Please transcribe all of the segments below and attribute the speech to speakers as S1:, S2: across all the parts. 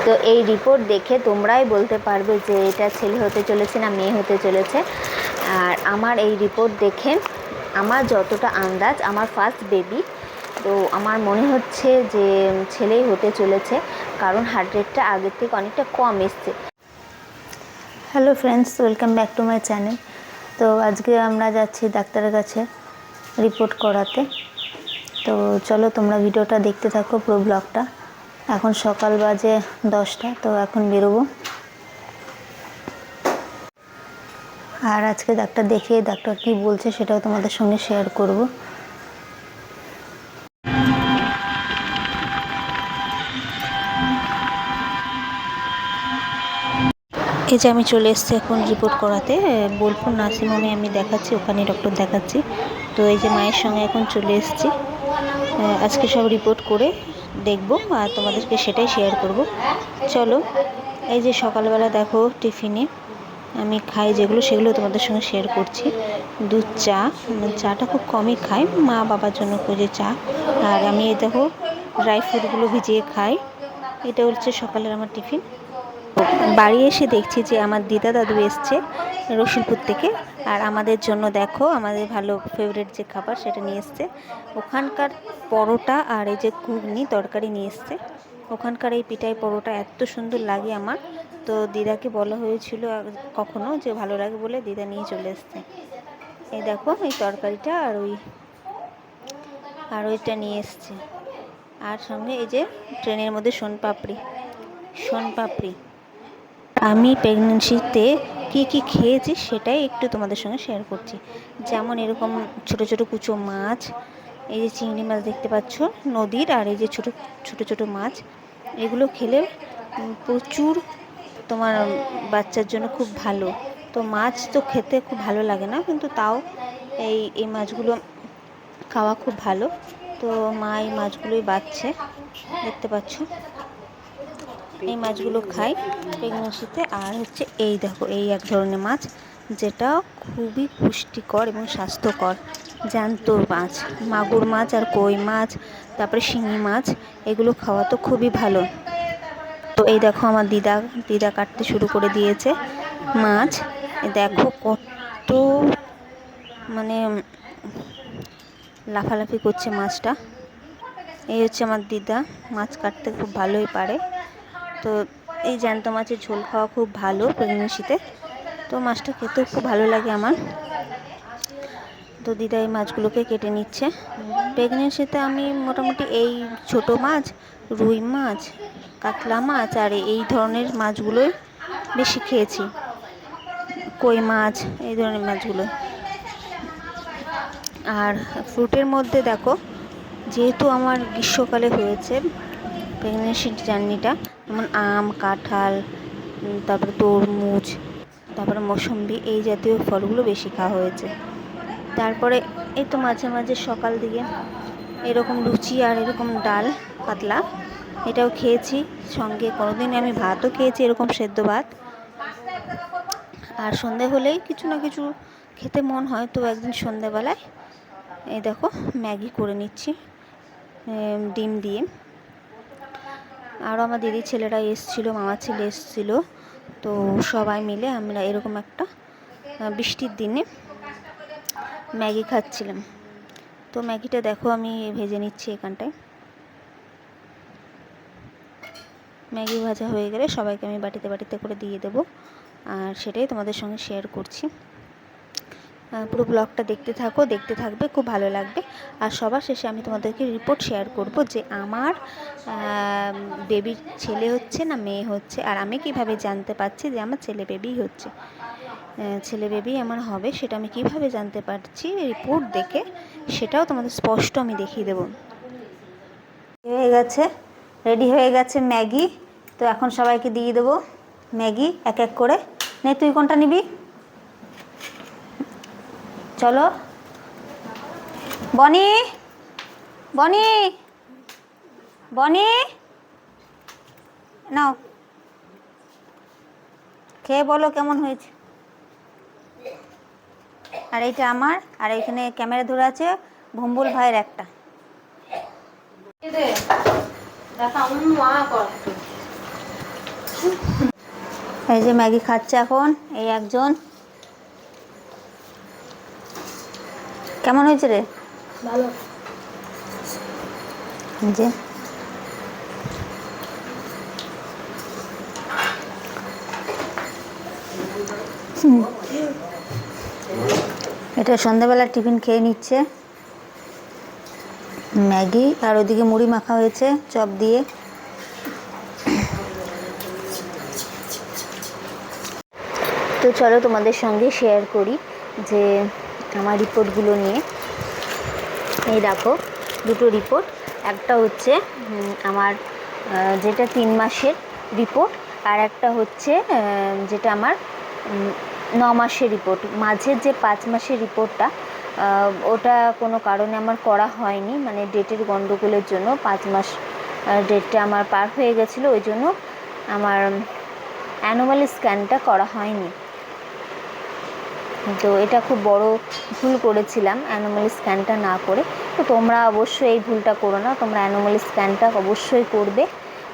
S1: তো এই রিপোর্ট দেখে তোমরাই বলতে পারবে যে এটা ছেলে হতে চলেছে না মেয়ে হতে চলেছে। আর আমার এই রিপোর্ট দেখে আমার যতটা আন্দাজ, আমার ফার্স্ট বেবি, তো আমার মনে হচ্ছে যে ছেলেই হতে চলেছে, কারণ হার্ট রেটটা আগের থেকে অনেকটা কম এসছে। Hello friends, welcome back to my channel. তো আজকে আমরা যাচ্ছি ডাক্তারের কাছে রিপোর্ট করাতে। তো চলো তোমরা ভিডিওটা দেখতে থাকো, পুরো ব্লগটা। এখন সকাল বাজে 10টা, তো এখন বেরোবো। আর আজকে ডাক্তার দেখিয়ে ডাক্তার কি বলছে সেটাও তোমাদের সঙ্গে শেয়ার করব। এই যে আমি চলে এসেছি এখন রিপোর্ট করাতে, বোলপুর নার্সিংহোমে আমি দেখাচ্ছি, ওখানে ডক্টর দেখাচ্ছি। তো এই যে মায়ের সঙ্গে এখন চলে এসেছি, আজকে সব রিপোর্ট করে দেখবো আর তোমাদেরকে সেটাই শেয়ার করব। চলো, এই যে সকালবেলা দেখো টিফিনে আমি খাই যেগুলো, সেগুলো তোমাদের সঙ্গে শেয়ার করছি। দুধ চা, চাটা খুব কমই খাই, মা বাবার জন্য করে চা। আর আমি এই দেখো ড্রাই ফ্রুটগুলো ভিজিয়ে খাই। এটা হচ্ছে সকালের আমার টিফিন। বাড়ি এসে দেখছি যে আমার দিদা দাদু এসছে রসুলপুর থেকে, আর আমাদের জন্য দেখো আমাদের ভালো ফেভারিট যে খাবার সেটা নিয়ে এসছে। ওখানকার পরোটা আর এই যে ঘুগনি তরকারি নিয়ে এসছে। ওখানকার এই পিঠাই পরোটা এত সুন্দর লাগে আমার। তো দিদাকে বলা হয়েছিল কখনো যে ভালো লাগে বলে দিদা নিয়ে চলে এসছে। এই দেখো এই তরকারিটা আর ওইটা নিয়ে এসছে। আর সঙ্গে এই যে ট্রেনের মধ্যে সোনপাপড়ি। আমি প্রেগনেন্সিতে কী কী খেয়েছি সেটাই একটু তোমাদের সঙ্গে শেয়ার করছি। যেমন এরকম ছোট ছোট কুচো মাছ, এই যে চিংড়ি মাছ দেখতে পাচ্ছ নদীর, আর এই যে ছোট ছোট মাছ, এগুলো খেলে প্রচুর তোমার বাচ্চার জন্য খুব ভালো। তো মাছ তো খেতে খুব ভালো লাগে না, কিন্তু তাও এই মাছগুলো খাওয়া খুব ভালো। তো মা এই মাছগুলোই বাছছে, দেখতে পাচ্ছ। এই মাছগুলো খাই প্রেগনেন্সিতে। আর হচ্ছে এই দেখো এই এক ধরনের মাছ, যেটা খুবই পুষ্টিকর এবং স্বাস্থ্যকর জ্যান্ত মাছ, মাগুর মাছ আর কই মাছ, তারপরে শিঙি মাছ, এগুলো খাওয়া তো খুবই ভালো। তো এই দেখো আমার দিদা কাটতে শুরু করে দিয়েছে মাছ। দেখো কত মানে লাফালাফি করছে মাছটা। এই হচ্ছে আমার দিদা, মাছ কাটতে খুব ভালোই পারে। তো এই জ্যান্ত মাছের ঝোল খাওয়া খুব ভালো প্রেগনেন্সিতে, তো মাছটা খেতেও খুব ভালো লাগে আমার। তো দিদা এই মাছগুলোকে কেটে নিচ্ছে। প্রেগনেন্সিতে আমি মোটামুটি এই ছোট মাছ, রুই মাছ, কাতলা মাছ আর এই ধরনের মাছগুলোই বেশি খেয়েছি, কই মাছ, এই ধরনের মাছগুলো। আর ফ্রুটের মধ্যে দেখো, যেহেতু আমার গ্রীষ্মকালে হয়েছে প্রেগনেন্সির জার্নিটা, যেমন আম, কাঁঠাল, তারপরে তরমুজ, তারপরে মৌসম্বি, এই জাতীয় ফলগুলো বেশি খাওয়া হয়েছে। তারপরে এই তো মাঝে মাঝে সকাল দিকে এরকম লুচি আর এরকম ডাল পাতলা, এটাও খেয়েছি। সঙ্গে কোনোদিন আমি ভাতও খেয়েছি, এরকম সেদ্ধ ভাত। আর সন্ধে হলেই কিছু না কিছু খেতে মন হয়, তো একদিন সন্ধেবেলায় এই দেখো ম্যাগি করে নিচ্ছি ডিম দিয়ে। আরও আমার দিদির ছেলেরা এসেছিলো, মামার ছেলে এসেছিলো, তো সবাই মিলে আমরা এরকম একটা বৃষ্টির দিনে ম্যাগি খাচ্ছিলাম। তো ম্যাগিটা দেখো আমি ভেজে নিচ্ছি এখানটায়। ম্যাগি ভাজা হয়ে গেলে সবাইকে আমি বাটিতে বাটিতে করে দিয়ে দেবো, আর সেটাই তোমাদের সঙ্গে শেয়ার করছি। পুরো ব্লগটা দেখতে থাকবে, খুব ভালো লাগবে। আর সবার শেষে আমি তোমাদেরকে রিপোর্ট শেয়ার করব যে আমার বেবির ছেলে হচ্ছে না মেয়ে হচ্ছে, আর আমি কিভাবে জানতে পারছি যে আমার ছেলে বেবি হচ্ছে, ছেলে বেবি আমার হবে, সেটা আমি কিভাবে জানতে পারছি রিপোর্ট দেখে, সেটাও তোমাদের স্পষ্ট আমি দেখিয়ে দেবো। রেডি হয়ে গেছে ম্যাগি, তো এখন সবাইকে দিয়ে দেবো ম্যাগি এক এক করে। নে তুই কোনটা নিবি? চলো বনি বনি বনি, নাও খেয়ে বলো কেমন হয়েছে। আর এইটা আমার, আর এখানে ক্যামেরা ধরে আছে ভম্বুল ভাইয়ের একটা। এই যে ম্যাগি খাচ্ছে এখন এই একজন। কেমন হয়েছে রে?
S2: ভালো।
S1: যে এটা সন্ধ্যাবেলা টিফিন খেয়ে নিচ্ছে ম্যাগি, আর ওদিকে মুড়ি মাখা হয়েছে চপ দিয়ে। তো চলো তোমাদের সঙ্গে শেয়ার করি যে আমার রিপোর্টগুলো নিয়ে। এই দেখো দুটো রিপোর্ট, একটা হচ্ছে আমার যেটা 3 মাসের রিপোর্ট, আর একটা হচ্ছে যেটা আমার 9 মাসের রিপোর্ট। মাঝের যে 5 মাসের রিপোর্টটা ওটা কোনো কারণে আমার করা হয়নি, মানে ডেটের গণ্ডগোলের জন্য 5 মাস ডেটটা আমার পার হয়ে গেছিলো, ওই জন্য আমার অ্যানুয়াল স্ক্যানটা করা হয়নি। তো এটা খুব বড় ভুল করেছিলাম অ্যানুয়াল স্ক্যানটা না করে। তো তোমরা অবশ্যই এই ভুলটা করো না, তোমরা অ্যানুয়াল স্ক্যানটা অবশ্যই করবে,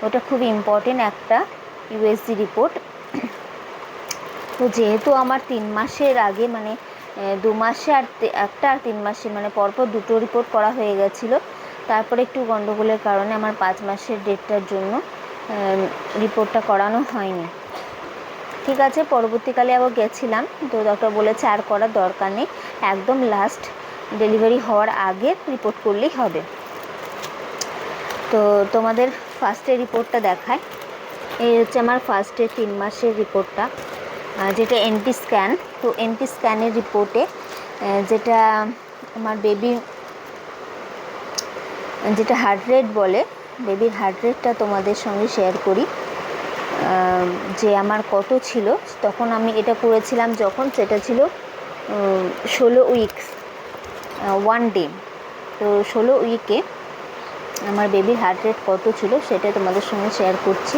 S1: ওটা খুব ইম্পর্টেন্ট একটা ইউএসজি রিপোর্ট। তো যেহেতু আমার 3 মাসের আগে মানে 2 মাসে আর একটা আর 3 মাসে মানে পরপর দুটো রিপোর্ট করা হয়ে গেছিলো, তারপরে একটু গণ্ডগোলের কারণে আমার 5 মাসের ডেটটার জন্য রিপোর্টটা করানো হয়নি। ঠিক আছে, পরবর্তীকালে আবার গেছিলাম, তো ডক্টর বলেছে আর করার দরকার নেই, একদম লাস্ট ডেলিভারি হওয়ার আগে রিপোর্ট করলেই হবে। তো তোমাদের ফার্স্টের রিপোর্টটা দেখায়। এই হচ্ছে আমার ফার্স্টের 3 মাসের রিপোর্টটা, যেটা এনটি স্ক্যান। তো এনটি স্ক্যানের রিপোর্টে যেটা আমার বেবির যেটা হার্ট রেট বলে, বেবির হার্ট রেটটা তোমাদের সঙ্গে শেয়ার করি যে আমার কত ছিল। তখন আমি এটা করেছিলাম যখন সেটা ছিল 16 উইকস 1 ডে। তো 16 উইকে আমার বেবির হার্ট রেট কত ছিল সেটা তোমাদের সঙ্গে শেয়ার করছি।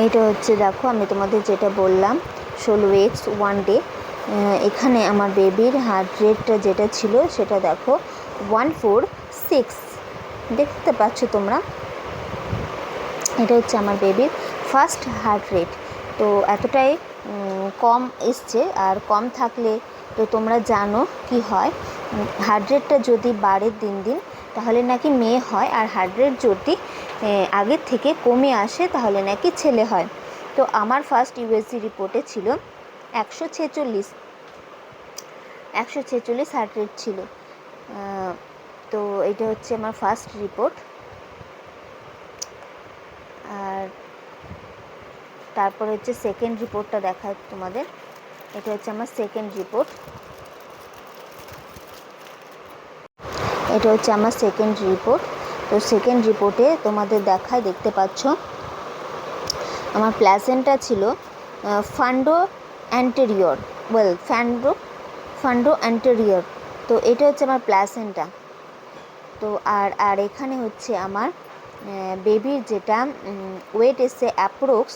S1: এইটা হচ্ছে দেখো আমি তোমাদের যেটা বললাম 16 উইকস 1 ডে, এখানে আমার বেবির হার্ট রেটটা যেটা ছিল সেটা দেখো 146, দেখতে পাচ্ছ তোমরা, এটা হচ্ছে আমার বেবির ফার্স্ট হার্ট রেট। তো এতটাই কম এসছে, আর কম থাকলে তো তোমরা জানো কি হয়, হার্ট রেটটা যদি বাড়ে দিন দিন তাহলে নাকি মেয়ে হয়, আর হার্ট রেট যদি আগের থেকে কমে আসে তাহলে নাকি ছেলে হয়। তো আমার ফার্স্ট ইউএসজি রিপোর্টে ছিল 146 হার্ট রেট ছিল। তো এটা হচ্ছে আমার ফার্স্ট রিপোর্ট। আর তারপরে হচ্ছে সেকেন্ড রিপোর্টটা দেখায় তোমাদের, এটা হচ্ছে আমার সেকেন্ড রিপোর্ট। এটা হচ্ছে আমার সেকেন্ড রিপোর্ট। তো সেকেন্ড রিপোর্টে তোমাদের দেখায়, দেখতে পাচ্ছ আমার প্ল্যাসেন্টা ছিল ফান্ডো অ্যান্টেরিয়র, ফান্ডো অ্যান্টেরিয়র। তো এটা হচ্ছে আমার প্ল্যাসেন্টা। তো আর এখানে হচ্ছে আমার বেবির যেটা ওয়েট এসছে অ্যাপ্রক্স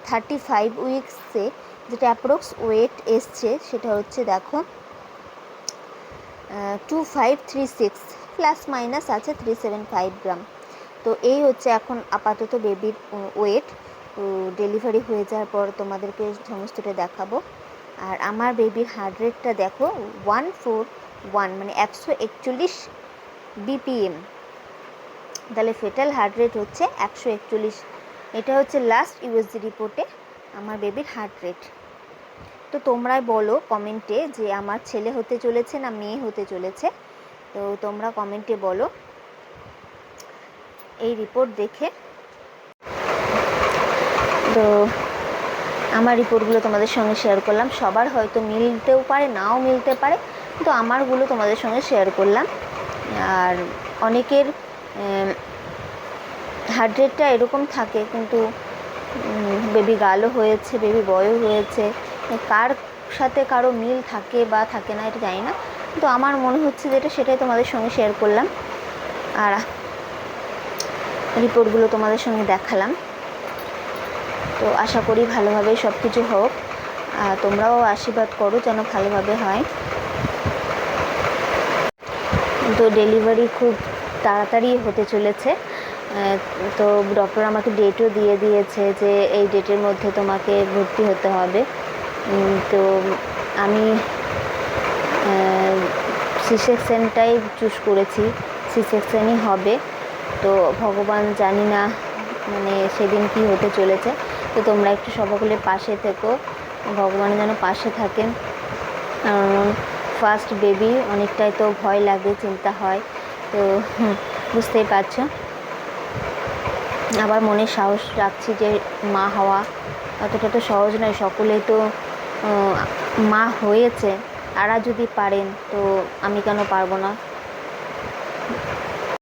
S1: 35 উইকসে, যেটা অ্যাপ্রক্স ওয়েট এসছে সেটা হচ্ছে দেখো 2536, প্লাস মাইনাস আছে 375 গ্রাম। তো এই হচ্ছে এখন আপাতত বেবির ওয়েট। তো ডেলিভারি হয়ে যাওয়ার পর তোমাদেরকে সমস্তটা দেখাবো। আর আমার বেবির হার্ট রেটটা দেখো 141, মানে 141 বিপিএম, তাহলে ফেটাল হার্ট রেট হচ্ছে 141। এটা হচ্ছে লাস্ট ইউএসজি রিপোর্টে আমার বেবির হার্ট রেট। তো তোমরাই বলো কমেন্টে যে আমার ছেলে হতে চলেছে না মেয়ে হতে চলেছে, তো তোমরা কমেন্টে বলো এই রিপোর্ট দেখে। তো আমার রিপোর্টগুলো তোমাদের সঙ্গে শেয়ার করলাম, সবার হয়তো মিলতেও পারে নাও মিলতে পারে, কিন্তু আমারগুলো তোমাদের সঙ্গে শেয়ার করলাম। আর অনেকের হার্ট রেটটা এরকম থাকে, কিন্তু বেবি গালও হয়েছে, বেবি বয়ও হয়েছে, কার সাথে কারো মিল থাকে বা থাকে না এটা জানি না, কিন্তু আমার মনে হচ্ছে যেটা সেটাই তোমাদের সঙ্গে শেয়ার করলাম। আর রিপোর্টগুলো তোমাদের সঙ্গে দেখালাম। তো আশা করি ভালোভাবে সব কিছু হোক, তোমরাও আশীর্বাদ করো যেন ভালোভাবে হয়। তো ডেলিভারি খুব তাড়াতাড়ি হতে চলেছে, তো ডক্টর আমাকে ডেটও দিয়ে দিয়েছে যে এই ডেটের মধ্যে তোমাকে ভর্তি হতে হবে। তো আমি সি সেকশনটাই চুজ করেছি, সি সেকশনই হবে। তো ভগবান জানি না মানে সেদিন কি হতে চলেছে। তো তোমরা একটু সকলে পাশে থেকো, ভগবান যেন পাশে থাকেন। কারণ ফার্স্ট বেবি অনেকটাই তো ভয় লাগে, চিন্তা হয়। তো বুঝতেই পারছো। আবার মনে সাহস রাখছি যে মা হওয়া অতটা তো সহজ নয়। সকলেই তো মা হয়েছে, তারা যদি পারেন তো আমি কেন পারবো না।